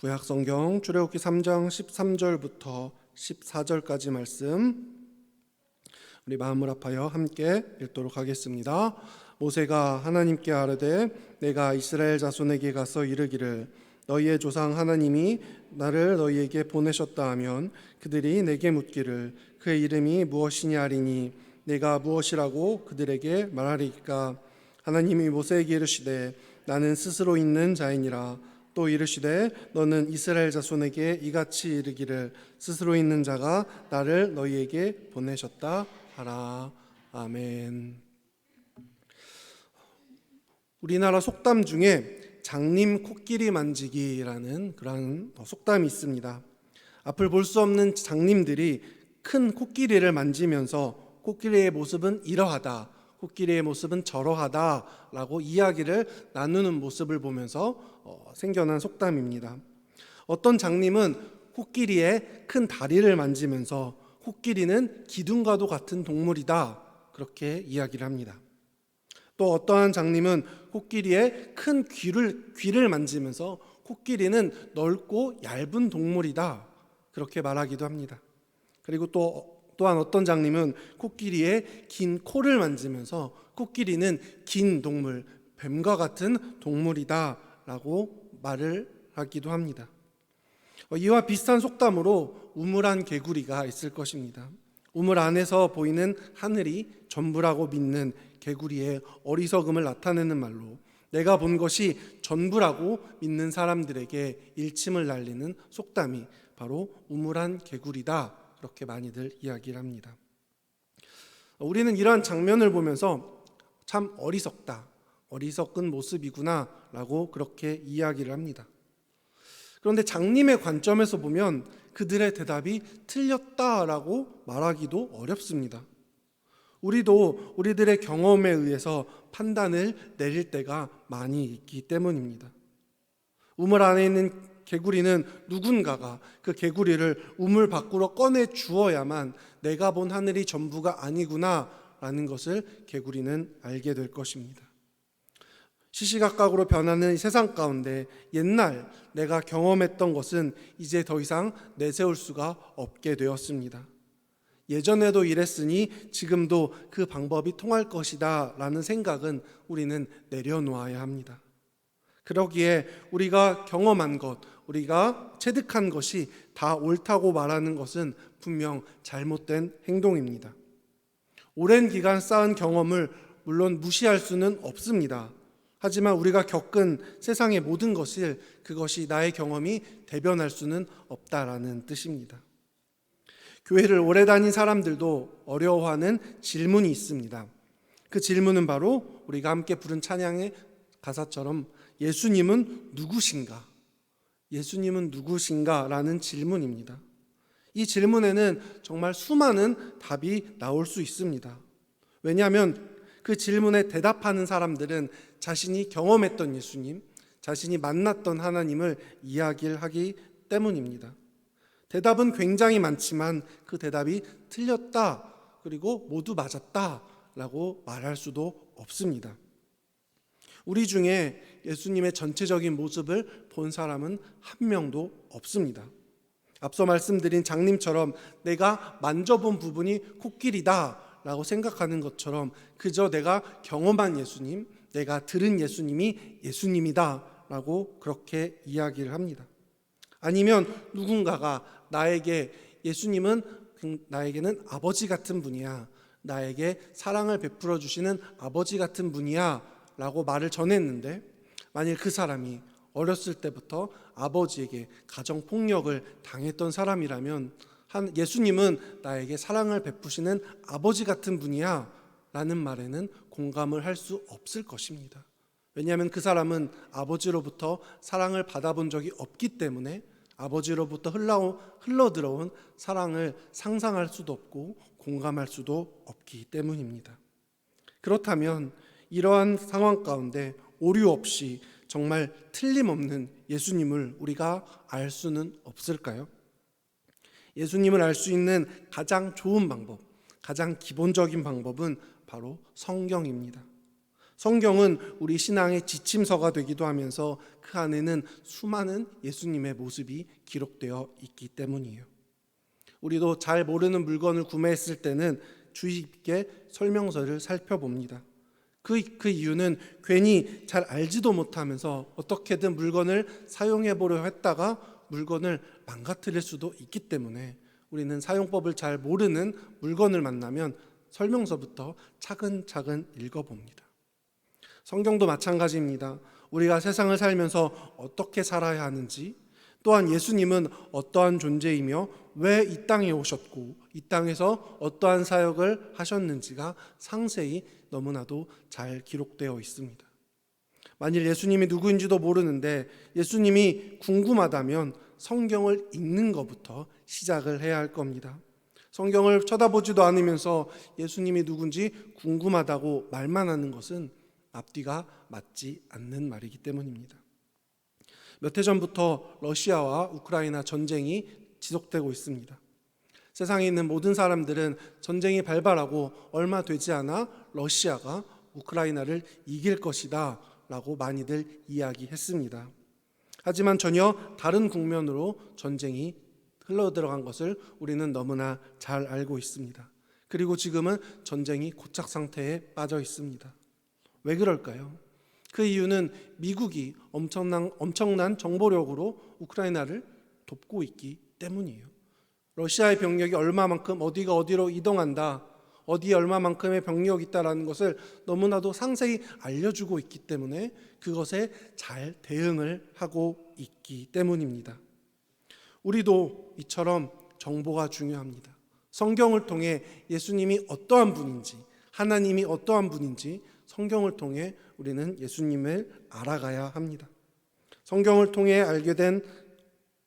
구약성경 출애굽기 3장 13절부터 14절까지 말씀 우리 마음을 합하여 함께 읽도록 하겠습니다. 모세가 하나님께 아뢰되 내가 이스라엘 자손에게 가서 이르기를 너희의 조상 하나님이 나를 너희에게 보내셨다 하면 그들이 내게 묻기를 그의 이름이 무엇이냐 하리니 내가 무엇이라고 그들에게 말하리까. 하나님이 모세에게 이르시되 나는 스스로 있는 자이니라. 또 이르시되 너는 이스라엘 자손에게 이같이 이르기를 스스로 있는 자가 나를 너희에게 보내셨다 하라. 아멘. 우리나라 속담 중에 장님 코끼리 만지기라는 그런 속담이 있습니다. 앞을 볼 수 없는 장님들이 큰 코끼리를 만지면서 코끼리의 모습은 이러하다, 코끼리의 모습은 저러하다라고 이야기를 나누는 모습을 보면서 생겨난 속담입니다. 어떤 장님은 코끼리의 큰 다리를 만지면서 코끼리는 기둥과도 같은 동물이다 그렇게 이야기를 합니다. 또 어떠한 장님은 코끼리의 큰 귀를 만지면서 코끼리는 넓고 얇은 동물이다 그렇게 말하기도 합니다. 그리고 또한 어떤 장님은 코끼리의 긴 코를 만지면서 코끼리는 긴 동물, 뱀과 같은 동물이다 라고 말을 하기도 합니다. 이와 비슷한 속담으로 우물안 개구리가 있을 것입니다. 우물 안에서 보이는 하늘이 전부라고 믿는 개구리의 어리석음을 나타내는 말로 내가 본 것이 전부라고 믿는 사람들에게 일침을 날리는 속담이 바로 우물안 개구리다 그렇게 많이들 이야기를 합니다. 우리는 이러한 장면을 보면서 참 어리석다, 어리석은 모습이구나 라고 그렇게 이야기를 합니다. 그런데 장님의 관점에서 보면 그들의 대답이 틀렸다라고 말하기도 어렵습니다. 우리도 우리들의 경험에 의해서 판단을 내릴 때가 많이 있기 때문입니다. 우물 안에 있는 개구리는 누군가가 그 개구리를 우물 밖으로 꺼내 주어야만 내가 본 하늘이 전부가 아니구나 라는 것을 개구리는 알게 될 것입니다. 시시각각으로 변하는 세상 가운데 옛날 내가 경험했던 것은 이제 더 이상 내세울 수가 없게 되었습니다. 예전에도 이랬으니 지금도 그 방법이 통할 것이다 라는 생각은 우리는 내려놓아야 합니다. 그러기에 우리가 경험한 것, 우리가 체득한 것이 다 옳다고 말하는 것은 분명 잘못된 행동입니다. 오랜 기간 쌓은 경험을 물론 무시할 수는 없습니다. 하지만 우리가 겪은 세상의 모든 것을 그것이 나의 경험이 대변할 수는 없다라는 뜻입니다. 교회를 오래 다닌 사람들도 어려워하는 질문이 있습니다. 그 질문은 바로 우리가 함께 부른 찬양의 가사처럼 예수님은 누구신가? 예수님은 누구신가? 라는 질문입니다. 이 질문에는 정말 수많은 답이 나올 수 있습니다. 왜냐하면 그 질문에 대답하는 사람들은 자신이 경험했던 예수님, 자신이 만났던 하나님을 이야기를 하기 때문입니다. 대답은 굉장히 많지만 그 대답이 틀렸다, 그리고 모두 맞았다 라고 말할 수도 없습니다. 우리 중에 예수님의 전체적인 모습을 본 사람은 한 명도 없습니다. 앞서 말씀드린 장님처럼 내가 만져본 부분이 코끼리다 라고 생각하는 것처럼 그저 내가 경험한 예수님, 내가 들은 예수님이 예수님이다 라고 그렇게 이야기를 합니다. 아니면 누군가가 나에게 예수님은 나에게는 아버지 같은 분이야, 나에게 사랑을 베풀어 주시는 아버지 같은 분이야 라고 말을 전했는데 만일 그 사람이 어렸을 때부터 아버지에게 가정폭력을 당했던 사람이라면 예수님은 나에게 사랑을 베푸시는 아버지 같은 분이야 라는 말에는 공감을 할 수 없을 것입니다. 왜냐하면 그 사람은 아버지로부터 사랑을 받아본 적이 없기 때문에 아버지로부터 흘러들어온 사랑을 상상할 수도 없고 공감할 수도 없기 때문입니다. 그렇다면 이러한 상황 가운데 오류 없이 정말 틀림없는 예수님을 우리가 알 수는 없을까요? 예수님을 알 수 있는 가장 좋은 방법, 가장 기본적인 방법은 바로 성경입니다. 성경은 우리 신앙의 지침서가 되기도 하면서 그 안에는 수많은 예수님의 모습이 기록되어 있기 때문이에요. 우리도 잘 모르는 물건을 구매했을 때는 주의 깊게 설명서를 살펴봅니다. 그 이유는 괜히 잘 알지도 못하면서 어떻게든 물건을 사용해 보려 했다가 물건을 망가뜨릴 수도 있기 때문에 우리는 사용법을 잘 모르는 물건을 만나면 설명서부터 차근차근 읽어봅니다. 성경도 마찬가지입니다. 우리가 세상을 살면서 어떻게 살아야 하는지, 또한 예수님은 어떠한 존재이며 왜 이 땅에 오셨고 이 땅에서 어떠한 사역을 하셨는지가 상세히 너무나도 잘 기록되어 있습니다. 만일 예수님이 누구인지도 모르는데 예수님이 궁금하다면 성경을 읽는 것부터 시작을 해야 할 겁니다. 성경을 쳐다보지도 않으면서 예수님이 누군지 궁금하다고 말만 하는 것은 앞뒤가 맞지 않는 말이기 때문입니다. 몇 해 전부터 러시아와 우크라이나 전쟁이 지속되고 있습니다. 세상에 있는 모든 사람들은 전쟁이 발발하고 얼마 되지 않아 러시아가 우크라이나를 이길 것이다 라고 많이들 이야기했습니다. 하지만 전혀 다른 국면으로 전쟁이 흘러들어간 것을 우리는 너무나 잘 알고 있습니다. 그리고 지금은 전쟁이 고착 상태에 빠져 있습니다. 왜 그럴까요? 그 이유는 미국이 엄청난 정보력으로 우크라이나를 돕고 있기 때문이에요. 러시아의 병력이 얼마만큼 어디가 어디로 이동한다, 어디에 얼마만큼의 병력이 있다라는 것을 너무나도 상세히 알려주고 있기 때문에 그것에 잘 대응을 하고 있기 때문입니다. 우리도 이처럼 정보가 중요합니다. 성경을 통해 예수님이 어떠한 분인지, 하나님이 어떠한 분인지 성경을 통해 우리는 예수님을 알아가야 합니다. 성경을 통해 알게 된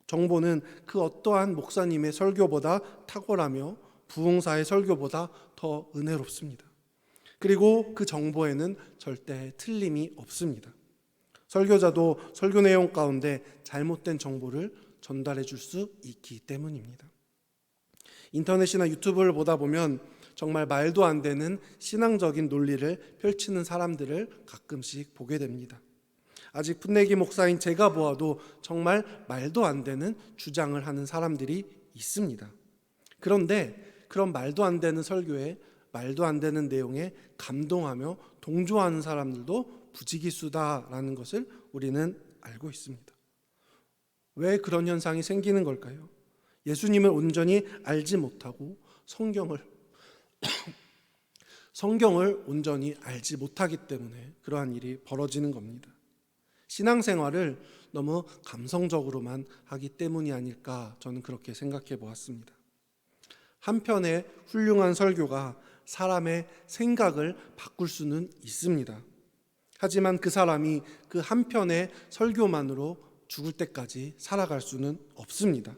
정보는 그 어떠한 목사님의 설교보다 탁월하며 부흥사의 설교보다 더 은혜롭습니다. 그리고 그 정보에는 절대 틀림이 없습니다. 설교자도 설교 내용 가운데 잘못된 정보를 전달해 줄 수 있기 때문입니다. 인터넷이나 유튜브를 보다 보면 정말 말도 안 되는 신앙적인 논리를 펼치는 사람들을 가끔씩 보게 됩니다. 아직 풋내기 목사인 제가 보아도 정말 말도 안 되는 주장을 하는 사람들이 있습니다. 그런데 그런 말도 안 되는 설교에 말도 안 되는 내용에 감동하며 동조하는 사람들도 부지기수다라는 것을 우리는 알고 있습니다. 왜 그런 현상이 생기는 걸까요? 예수님을 온전히 알지 못하고 성경을 온전히 알지 못하기 때문에 그러한 일이 벌어지는 겁니다. 신앙생활을 너무 감성적으로만 하기 때문이 아닐까 저는 그렇게 생각해 보았습니다. 한편의 훌륭한 설교가 사람의 생각을 바꿀 수는 있습니다. 하지만 그 사람이 그 한편의 설교만으로 죽을 때까지 살아갈 수는 없습니다.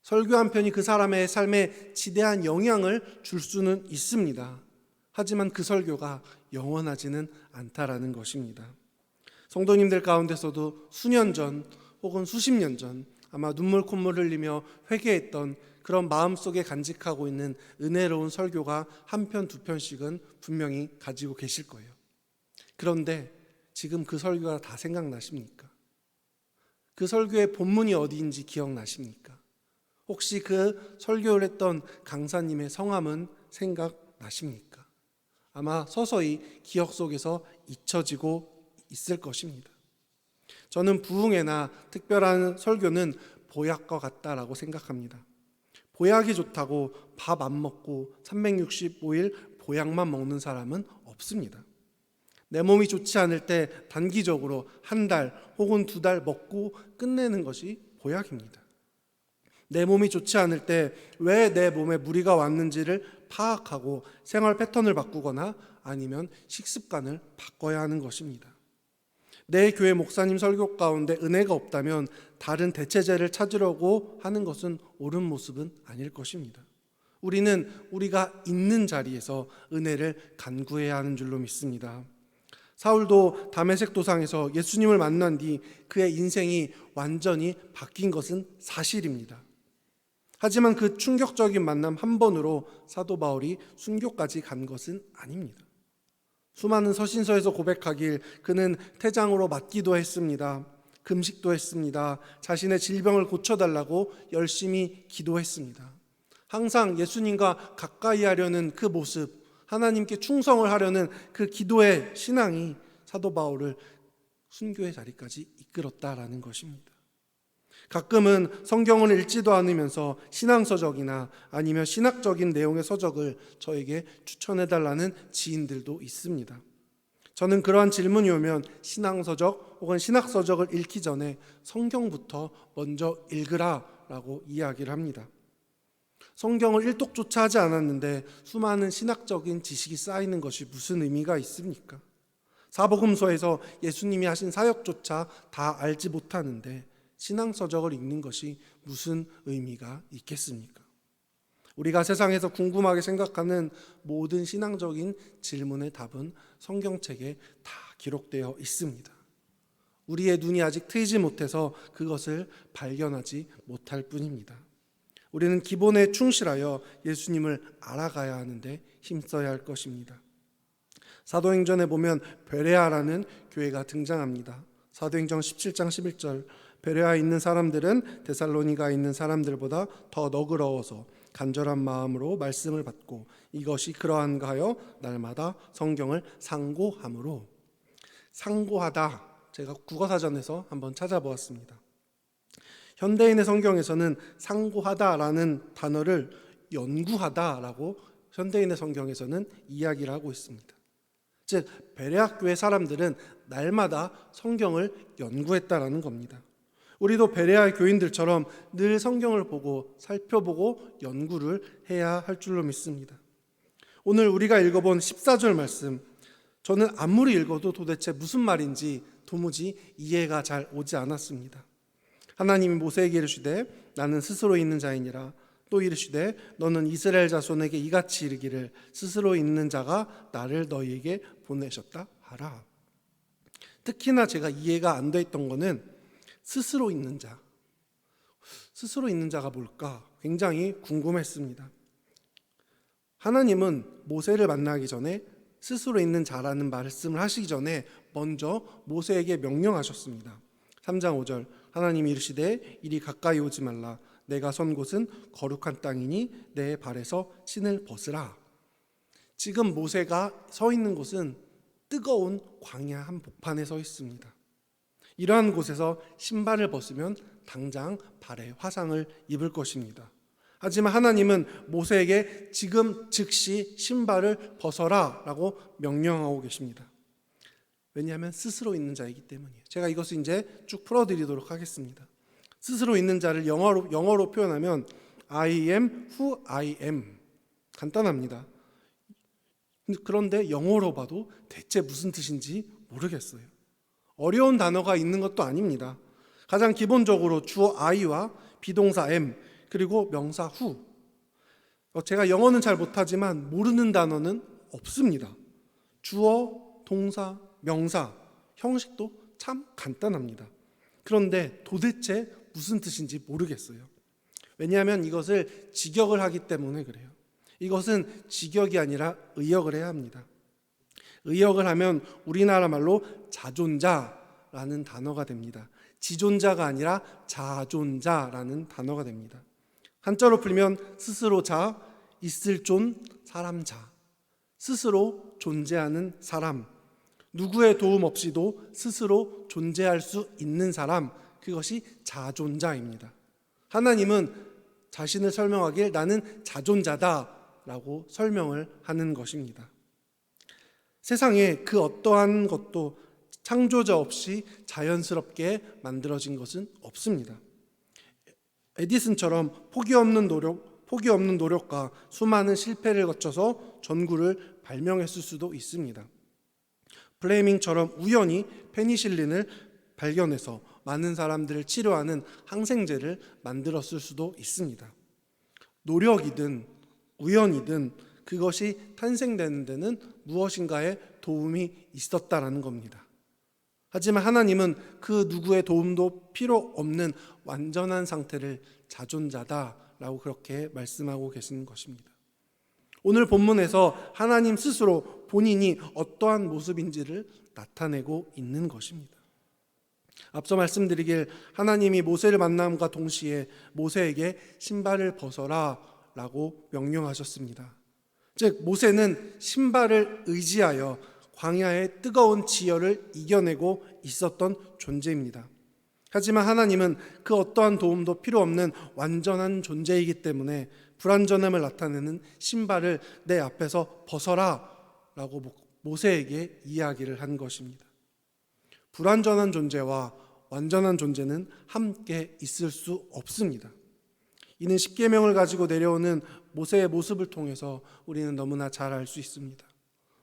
설교 한 편이 그 사람의 삶에 지대한 영향을 줄 수는 있습니다. 하지만 그 설교가 영원하지는 않다라는 것입니다. 성도님들 가운데서도 수년 전 혹은 수십 년 전 아마 눈물 콧물 흘리며 회개했던 그런 마음속에 간직하고 있는 은혜로운 설교가 한 편, 두 편씩은 분명히 가지고 계실 거예요. 그런데 지금 그 설교가 다 생각나십니까? 그 설교의 본문이 어디인지 기억나십니까? 혹시 그 설교를 했던 강사님의 성함은 생각나십니까? 아마 서서히 기억 속에서 잊혀지고 있을 것입니다. 저는 부흥회나 특별한 설교는 보약과 같다라고 생각합니다. 보약이 좋다고 밥 안 먹고 365일 보약만 먹는 사람은 없습니다. 내 몸이 좋지 않을 때 단기적으로 한 달 혹은 두 달 먹고 끝내는 것이 보약입니다. 내 몸이 좋지 않을 때 왜 내 몸에 무리가 왔는지를 파악하고 생활 패턴을 바꾸거나 아니면 식습관을 바꿔야 하는 것입니다. 내 교회 목사님 설교 가운데 은혜가 없다면 다른 대체제를 찾으려고 하는 것은 옳은 모습은 아닐 것입니다. 우리는 우리가 있는 자리에서 은혜를 간구해야 하는 줄로 믿습니다. 사울도 다메섹 도상에서 예수님을 만난 뒤 그의 인생이 완전히 바뀐 것은 사실입니다. 하지만 그 충격적인 만남 한 번으로 사도 바울이 순교까지 간 것은 아닙니다. 수많은 서신서에서 고백하길 그는 태장으로 맞기도 했습니다. 금식도 했습니다. 자신의 질병을 고쳐달라고 열심히 기도했습니다. 항상 예수님과 가까이 하려는 그 모습, 하나님께 충성을 하려는 그 기도의 신앙이 사도 바울을 순교의 자리까지 이끌었다라는 것입니다. 가끔은 성경을 읽지도 않으면서 신앙서적이나 아니면 신학적인 내용의 서적을 저에게 추천해달라는 지인들도 있습니다. 저는 그러한 질문이 오면 신앙서적 혹은 신학서적을 읽기 전에 성경부터 먼저 읽으라라고 이야기를 합니다. 성경을 일독조차 하지 않았는데 수많은 신학적인 지식이 쌓이는 것이 무슨 의미가 있습니까? 사복음서에서 예수님이 하신 사역조차 다 알지 못하는데 신앙서적을 읽는 것이 무슨 의미가 있겠습니까? 우리가 세상에서 궁금하게 생각하는 모든 신앙적인 질문의 답은 성경책에 다 기록되어 있습니다. 우리의 눈이 아직 트이지 못해서 그것을 발견하지 못할 뿐입니다. 우리는 기본에 충실하여 예수님을 알아가야 하는데 힘써야 할 것입니다. 사도행전에 보면 베레아라는 교회가 등장합니다. 사도행전 17장 11절, 베레아에 있는 사람들은 데살로니가에 있는 사람들보다 더 너그러워서 간절한 마음으로 말씀을 받고 이것이 그러한가 하여 날마다 성경을 상고함으로. 상고하다, 제가 국어사전에서 한번 찾아보았습니다. 현대인의 성경에서는 상고하다라는 단어를 연구하다라고 현대인의 성경에서는 이야기를 하고 있습니다. 즉 베레아 교회 사람들은 날마다 성경을 연구했다라는 겁니다. 우리도 베레아 교인들처럼 늘 성경을 보고 살펴보고 연구를 해야 할 줄로 믿습니다. 오늘 우리가 읽어본 14절 말씀, 저는 아무리 읽어도 도대체 무슨 말인지 도무지 이해가 잘 오지 않았습니다. 하나님이 모세에게 이르시되 나는 스스로 있는 자이니라. 또 이르시되 너는 이스라엘 자손에게 이같이 이르기를 스스로 있는 자가 나를 너희에게 보내셨다 하라. 특히나 제가 이해가 안 됐던 거는 스스로 있는 자. 스스로 있는 자가 뭘까? 굉장히 궁금했습니다. 하나님은 모세를 만나기 전에 스스로 있는 자라는 말씀을 하시기 전에 먼저 모세에게 명령하셨습니다. 3장 5절, 하나님이 이르시되 이리 가까이 오지 말라. 내가 선 곳은 거룩한 땅이니 내 발에서 신을 벗으라. 지금 모세가 서 있는 곳은 뜨거운 광야 한복판에 서 있습니다. 이러한 곳에서 신발을 벗으면 당장 발에 화상을 입을 것입니다. 하지만 하나님은 모세에게 지금 즉시 신발을 벗어라 라고 명령하고 계십니다. 왜냐하면 스스로 있는 자이기 때문이에요. 제가 이것을 이제 쭉 풀어드리도록 하겠습니다. 스스로 있는 자를 영어로 표현하면 I am who I am. 간단합니다. 그런데 영어로 봐도 대체 무슨 뜻인지 모르겠어요. 어려운 단어가 있는 것도 아닙니다. 가장 기본적으로 주어 I와 비동사 am 그리고 명사 who. 제가 영어는 잘 못하지만 모르는 단어는 없습니다. 주어, 동사, 명사, 형식도 참 간단합니다. 그런데 도대체 무슨 뜻인지 모르겠어요. 왜냐하면 이것을 직역을 하기 때문에 그래요. 이것은 직역이 아니라 의역을 해야 합니다. 의역을 하면 우리나라 말로 자존자라는 단어가 됩니다. 지존자가 아니라 자존자라는 단어가 됩니다. 한자로 풀면 스스로 자, 있을 존, 사람 자. 스스로 존재하는 사람, 누구의 도움 없이도 스스로 존재할 수 있는 사람, 그것이 자존자입니다. 하나님은 자신을 설명하길 나는 자존자다라고 설명을 하는 것입니다. 세상에 그 어떠한 것도 창조자 없이 자연스럽게 만들어진 것은 없습니다. 에디슨처럼 포기 없는 노력과 수많은 실패를 거쳐서 전구를 발명했을 수도 있습니다. 플레밍처럼 우연히 페니실린을 발견해서 많은 사람들을 치료하는 항생제를 만들었을 수도 있습니다. 노력이든 우연이든 그것이 탄생되는 데는 무엇인가의 도움이 있었다라는 겁니다. 하지만 하나님은 그 누구의 도움도 필요 없는 완전한 상태를 자존자다라고 그렇게 말씀하고 계시는 것입니다. 오늘 본문에서 하나님 스스로 본인이 어떠한 모습인지를 나타내고 있는 것입니다. 앞서 말씀드리길 하나님이 모세를 만남과 동시에 모세에게 신발을 벗어라 라고 명령하셨습니다. 즉 모세는 신발을 의지하여 광야의 뜨거운 지열을 이겨내고 있었던 존재입니다. 하지만 하나님은 그 어떠한 도움도 필요 없는 완전한 존재이기 때문에 불완전함을 나타내는 신발을 내 앞에서 벗어라 라고 모세에게 이야기를 한 것입니다. 불완전한 존재와 완전한 존재는 함께 있을 수 없습니다. 이는 십계명을 가지고 내려오는 모세의 모습을 통해서 우리는 너무나 잘 알 수 있습니다.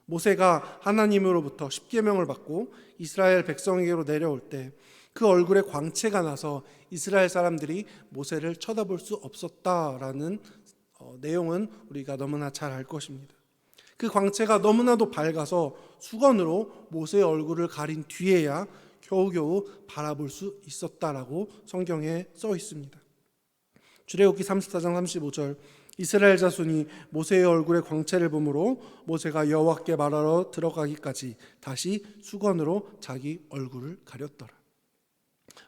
모세가 하나님으로부터 십계명을 받고 이스라엘 백성에게로 내려올 때 그 얼굴에 광채가 나서 이스라엘 사람들이 모세를 쳐다볼 수 없었다라는 내용은 우리가 너무나 잘 알 것입니다. 그 광채가 너무나도 밝아서 수건으로 모세의 얼굴을 가린 뒤에야 겨우겨우 바라볼 수 있었다라고 성경에 써 있습니다. 출애굽기 34장 35절 이스라엘 자손이 모세의 얼굴에 광채를 보므로 모세가 여호와께 말하러 들어가기까지 다시 수건으로 자기 얼굴을 가렸더라.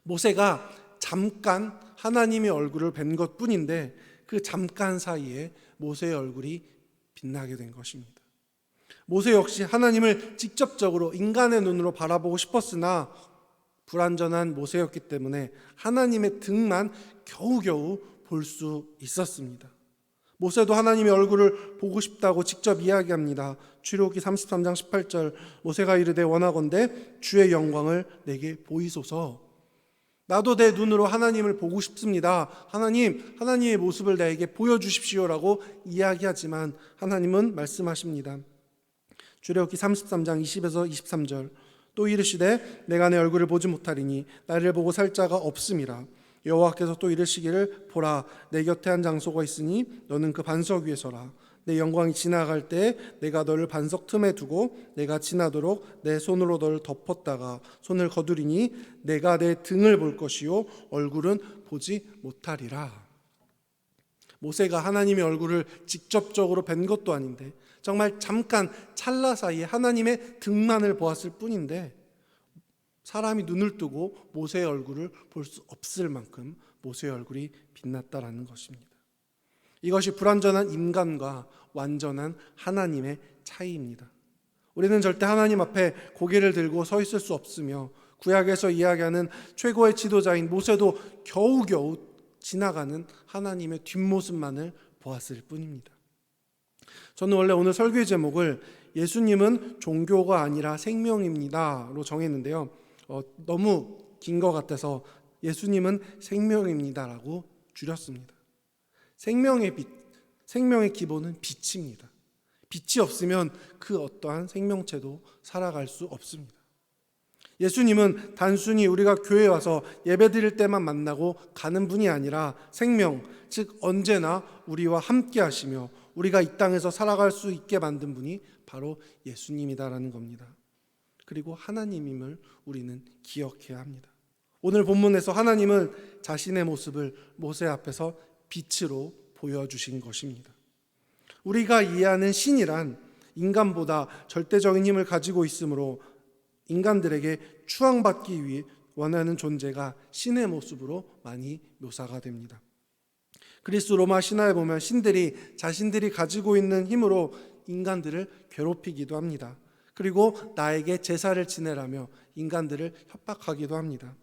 모세가 잠깐 하나님의 얼굴을 뵌 것뿐인데 그 잠깐 사이에 모세의 얼굴이 빛나게 된 것입니다. 모세 역시 하나님을 직접적으로 인간의 눈으로 바라보고 싶었으나 불완전한 모세였기 때문에 하나님의 등만 겨우겨우 볼 수 있었습니다. 모세도 하나님의 얼굴을 보고 싶다고 직접 이야기합니다. 출애굽기 33장 18절 모세가 이르되 원하건대 주의 영광을 내게 보이소서. 나도 내 눈으로 하나님을 보고 싶습니다. 하나님의 모습을 나에게 보여주십시오라고 이야기하지만 하나님은 말씀하십니다. 출애굽기 33장 20에서 23절 또 이르시되 내가 내 얼굴을 보지 못하리니 나를 보고 살 자가 없음이라. 여호와께서 또 이르시기를 보라 내 곁에 한 장소가 있으니 너는 그 반석 위에 서라. 내 영광이 지나갈 때 내가 너를 반석 틈에 두고 내가 지나도록 내 손으로 너를 덮었다가 손을 거두리니 내가 내 등을 볼 것이요 얼굴은 보지 못하리라. 모세가 하나님의 얼굴을 직접적으로 뵌 것도 아닌데 정말 잠깐 찰나 사이에 하나님의 등만을 보았을 뿐인데 사람이 눈을 뜨고 모세의 얼굴을 볼 수 없을 만큼 모세의 얼굴이 빛났다라는 것입니다. 이것이 불완전한 인간과 완전한 하나님의 차이입니다. 우리는 절대 하나님 앞에 고개를 들고 서 있을 수 없으며 구약에서 이야기하는 최고의 지도자인 모세도 겨우겨우 지나가는 하나님의 뒷모습만을 보았을 뿐입니다. 저는 원래 오늘 설교의 제목을 예수님은 종교가 아니라 생명입니다로 정했는데요. 너무 긴 것 같아서 예수님은 생명입니다라고 줄였습니다. 생명의 빛, 생명의 기본은 빛입니다. 빛이 없으면 그 어떠한 생명체도 살아갈 수 없습니다. 예수님은 단순히 우리가 교회에 와서 예배드릴 때만 만나고 가는 분이 아니라 생명, 즉 언제나 우리와 함께 하시며 우리가 이 땅에서 살아갈 수 있게 만든 분이 바로 예수님이다라는 겁니다. 그리고 하나님임을 우리는 기억해야 합니다. 오늘 본문에서 하나님은 자신의 모습을 모세 앞에서 빛으로 보여주신 것입니다. 우리가 이해하는 신이란 인간보다 절대적인 힘을 가지고 있으므로 인간들에게 추앙받기 위해 원하는 존재가 신의 모습으로 많이 묘사가 됩니다. 그리스 로마 신화에 보면 신들이 자신들이 가지고 있는 힘으로 인간들을 괴롭히기도 합니다. 그리고 나에게 제사를 지내라며 인간들을 협박하기도 합니다.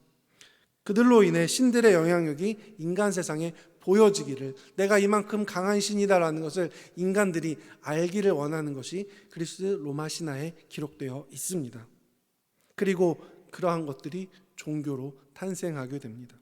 그들로 인해 신들의 영향력이 인간 세상에 보여지기를, 내가 이만큼 강한 신이다라는 것을 인간들이 알기를 원하는 것이 그리스 로마 신화에 기록되어 있습니다. 그리고 그러한 것들이 종교로 탄생하게 됩니다.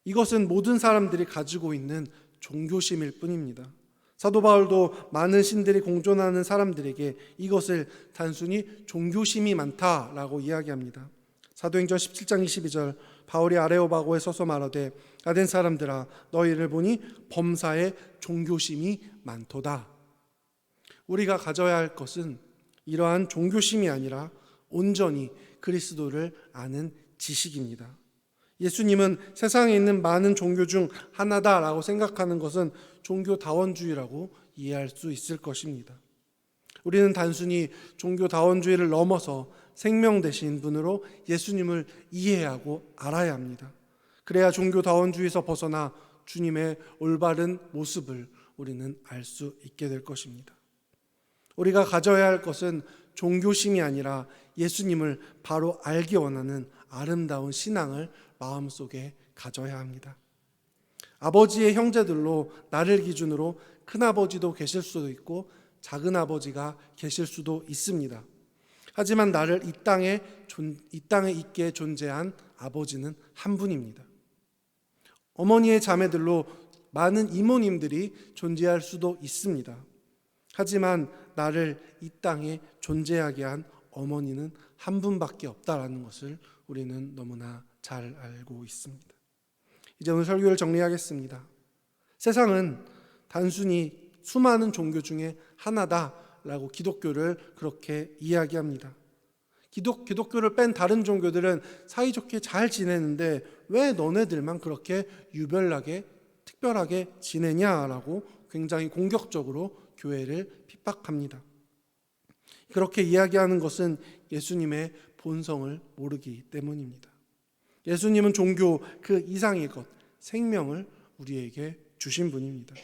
이것은 모든 사람들이 가지고 있는 종교심일 뿐입니다. 사도 바울도 많은 신들이 공존하는 사람들에게 이것을 단순히 종교심이 많다라고 이야기합니다. 사도행전 17장 22절 바울이 아레오바고에 서서 말하되 아덴 사람들아 너희를 보니 범사에 종교심이 많도다. 우리가 가져야 할 것은 이러한 종교심이 아니라 온전히 그리스도를 아는 지식입니다. 예수님은 세상에 있는 많은 종교 중 하나다라고 생각하는 것은 종교다원주의라고 이해할 수 있을 것입니다. 우리는 단순히 종교다원주의를 넘어서 생명 되신 분으로 예수님을 이해하고 알아야 합니다. 그래야 종교다원주의에서 벗어나 주님의 올바른 모습을 우리는 알 수 있게 될 것입니다. 우리가 가져야 할 것은 종교심이 아니라 예수님을 바로 알기 원하는 아름다운 신앙을 마음속에 가져야 합니다. 아버지의 형제들로 나를 기준으로 큰아버지도 계실 수도 있고 작은아버지가 계실 수도 있습니다. 하지만 나를 이 땅에 있게 존재한 아버지는 한 분입니다. 어머니의 자매들로 많은 이모님들이 존재할 수도 있습니다. 하지만 나를 이 땅에 존재하게 한 어머니는 한 분밖에 없다라는 것을 우리는 너무나 잘 알고 있습니다. 이제 오늘 설교를 정리하겠습니다. 세상은 단순히 수많은 종교 중에 하나다라고 기독교를 그렇게 이야기합니다. 기독교를 뺀 다른 종교들은 사이좋게 잘 지내는데 왜 너네들만 그렇게 유별나게 특별하게 지내냐라고 굉장히 공격적으로 교회를 핍박합니다. 그렇게 이야기하는 것은 예수님의 본성을 모르기 때문입니다. 예수님은 종교 그 이상의 것, 생명을 우리에게 주신 분입니다.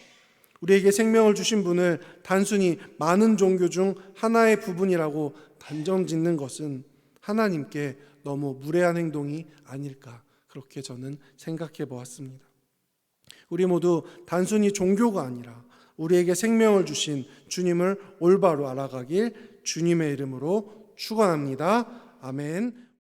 우리에게 생명을 주신 분을 단순히 많은 종교 중 하나의 부분이라고 단정짓는 것은 하나님께 너무 무례한 행동이 아닐까, 그렇게 저는 생각해 보았습니다. 우리 모두 단순히 종교가 아니라 우리에게 생명을 주신 주님을 올바로 알아가길 주님의 이름으로 축원합니다. 아멘.